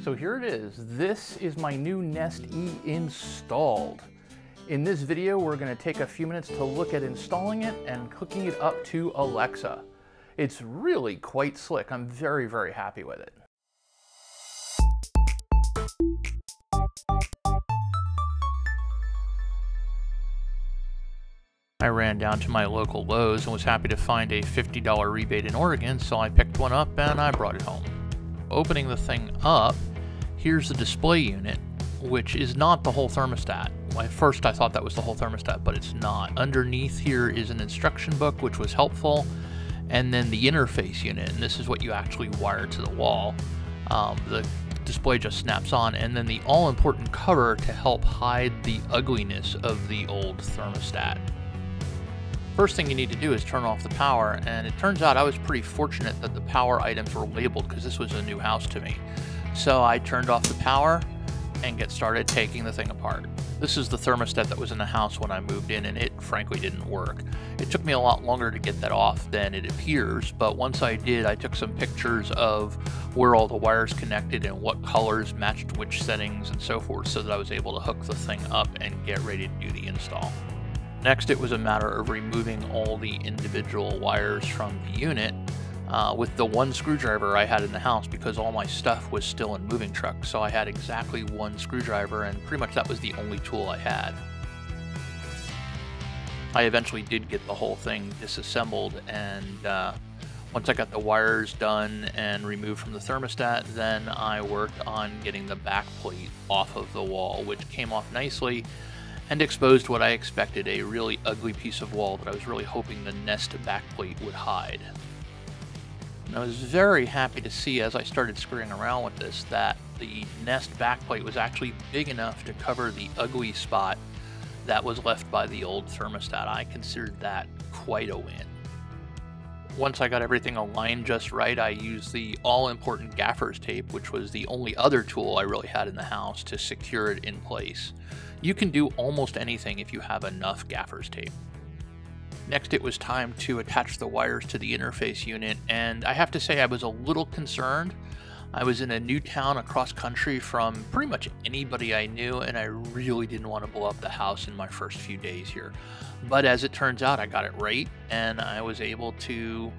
So here it is. This is my new Nest E installed. In this video, we're going to take a few minutes to look at installing it and hooking it up to Alexa. It's really quite slick. I'm very, very happy with it. I ran down to my local Lowe's and was happy to find a $50 rebate in Oregon, so I picked one up and I brought it home. Opening the thing up, here's the display unit, which is not the whole thermostat. At first I thought that was the whole thermostat, but it's not. Underneath here is an instruction book, which was helpful, and then the interface unit, and this is what you actually wire to the wall. The display just snaps on, and then the all-important cover to help hide the ugliness of the old thermostat. First thing you need to do is turn off the power, and it turns out I was pretty fortunate that the power items were labeled because this was a new house to me. So I turned off the power and get started taking the thing apart. This is the thermostat that was in the house when I moved in, and it frankly didn't work. It took me a lot longer to get that off than it appears, but once I did, I took some pictures of where all the wires connected and what colors matched which settings and so forth, so that I was able to hook the thing up and get ready to do the install. Next, it was a matter of removing all the individual wires from the unit with the one screwdriver I had in the house, because all my stuff was still in moving trucks. So I had exactly one screwdriver, and pretty much that was the only tool I had. I eventually did get the whole thing disassembled, and once I got the wires done and removed from the thermostat, then I worked on getting the back plate off of the wall, which came off nicely and exposed what I expected, a really ugly piece of wall that I was really hoping the Nest backplate would hide. And I was very happy to see, as I started screwing around with this, that the Nest backplate was actually big enough to cover the ugly spot that was left by the old thermostat. I considered that quite a win. Once I got everything aligned just right, I used the all-important gaffer's tape, which was the only other tool I really had in the house, to secure it in place. You can do almost anything if you have enough gaffer's tape. Next, it was time to attach the wires to the interface unit, and I have to say I was a little concerned. I was in a new town across country from pretty much anybody I knew, and I really didn't want to blow up the house in my first few days here. But as it turns out, I got it right, and I was able to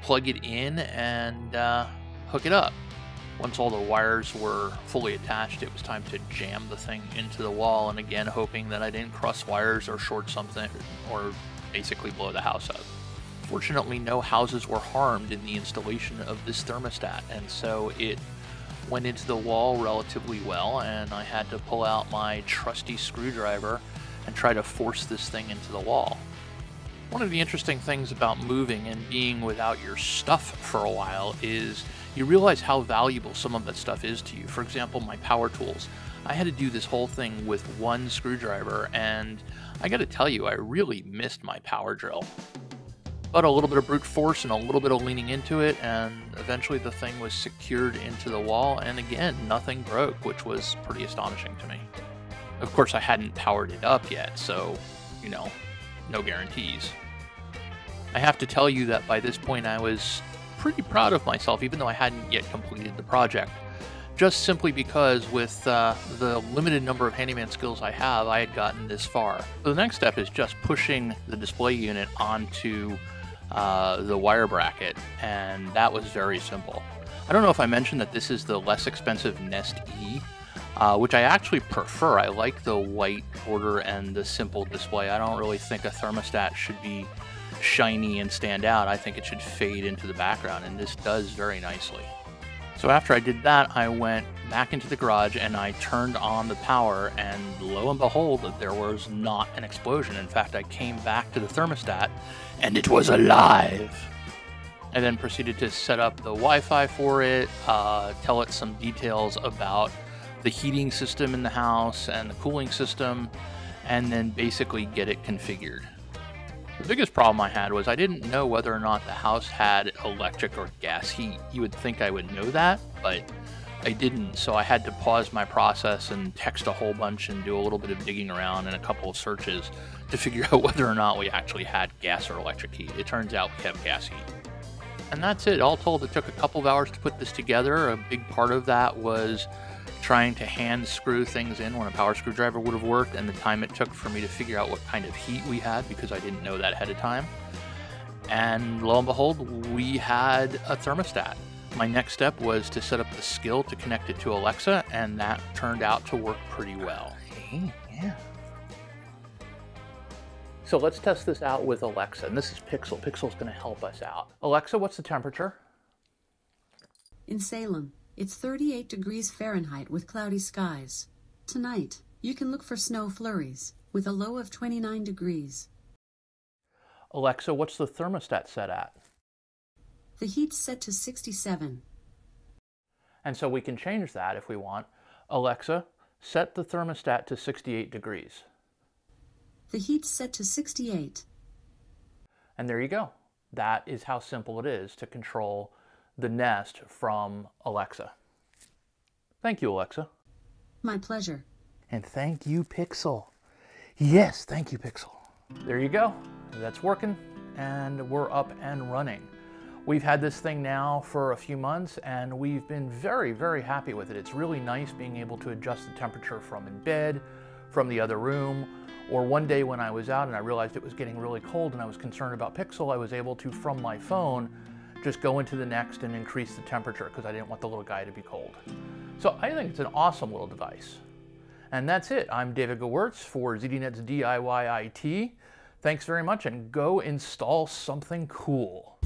plug it in and hook it up. Once all the wires were fully attached, it was time to jam the thing into the wall, and again hoping that I didn't cross wires or short something or basically blow the house up. Fortunately, no houses were harmed in the installation of this thermostat, and so it went into the wall relatively well, and I had to pull out my trusty screwdriver and try to force this thing into the wall. One of the interesting things about moving and being without your stuff for a while is you realize how valuable some of that stuff is to you. For example, my power tools. I had to do this whole thing with one screwdriver, and I gotta tell you, I really missed my power drill. But a little bit of brute force and a little bit of leaning into it, and eventually the thing was secured into the wall, and again, nothing broke, which was pretty astonishing to me. Of course, I hadn't powered it up yet, so, you know, no guarantees. I have to tell you that by this point I was pretty proud of myself, even though I hadn't yet completed the project. Just simply because with the limited number of handyman skills I have, I had gotten this far. So the next step is just pushing the display unit onto the wire bracket, and that was very simple. I don't know if I mentioned that this is the less expensive Nest E, which I actually prefer. I like the white border and the simple display. I don't really think a thermostat should be shiny and stand out. I think it should fade into the background, and this does very nicely. So after I did that, I went back into the garage and I turned on the power, and lo and behold, there was not an explosion. In fact, I came back to the thermostat and it was alive. I then proceeded to set up the Wi-Fi for it, tell it some details about the heating system in the house and the cooling system, and then basically get it configured. The biggest problem I had was I didn't know whether or not the house had electric or gas heat. You would think I would know that, but I didn't, so I had to pause my process and text a whole bunch and do a little bit of digging around and a couple of searches to figure out whether or not we actually had gas or electric heat. It turns out we have gas heat. And that's it. All told, it took a couple of hours to put this together. A big part of that was trying to hand screw things in when a power screwdriver would have worked, and the time it took for me to figure out what kind of heat we had, because I didn't know that ahead of time. And lo and behold, we had a thermostat. My next step was to set up the skill to connect it to Alexa, and that turned out to work pretty well. Yeah. So let's test this out with Alexa, and this is Pixel. Pixel's going to help us out. Alexa, what's the temperature? In Salem, it's 38 degrees Fahrenheit with cloudy skies. Tonight, you can look for snow flurries with a low of 29 degrees. Alexa, what's the thermostat set at? The heat's set to 67. And so we can change that if we want. Alexa, set the thermostat to 68 degrees. The heat's set to 68. And there you go. That is how simple it is to control the Nest from Alexa. Thank you, Alexa. My pleasure. And thank you, Pixel. Yes, thank you, Pixel. There you go. That's working, and we're up and running. We've had this thing now for a few months, and we've been very, very happy with it. It's really nice being able to adjust the temperature from in bed, from the other room, or one day when I was out and I realized it was getting really cold and I was concerned about Pixel, I was able to, from my phone, just go into the Next and increase the temperature because I didn't want the little guy to be cold. So I think it's an awesome little device. And that's it. I'm David Gewirtz for ZDNet's DIY IT. Thanks very much, and go install something cool.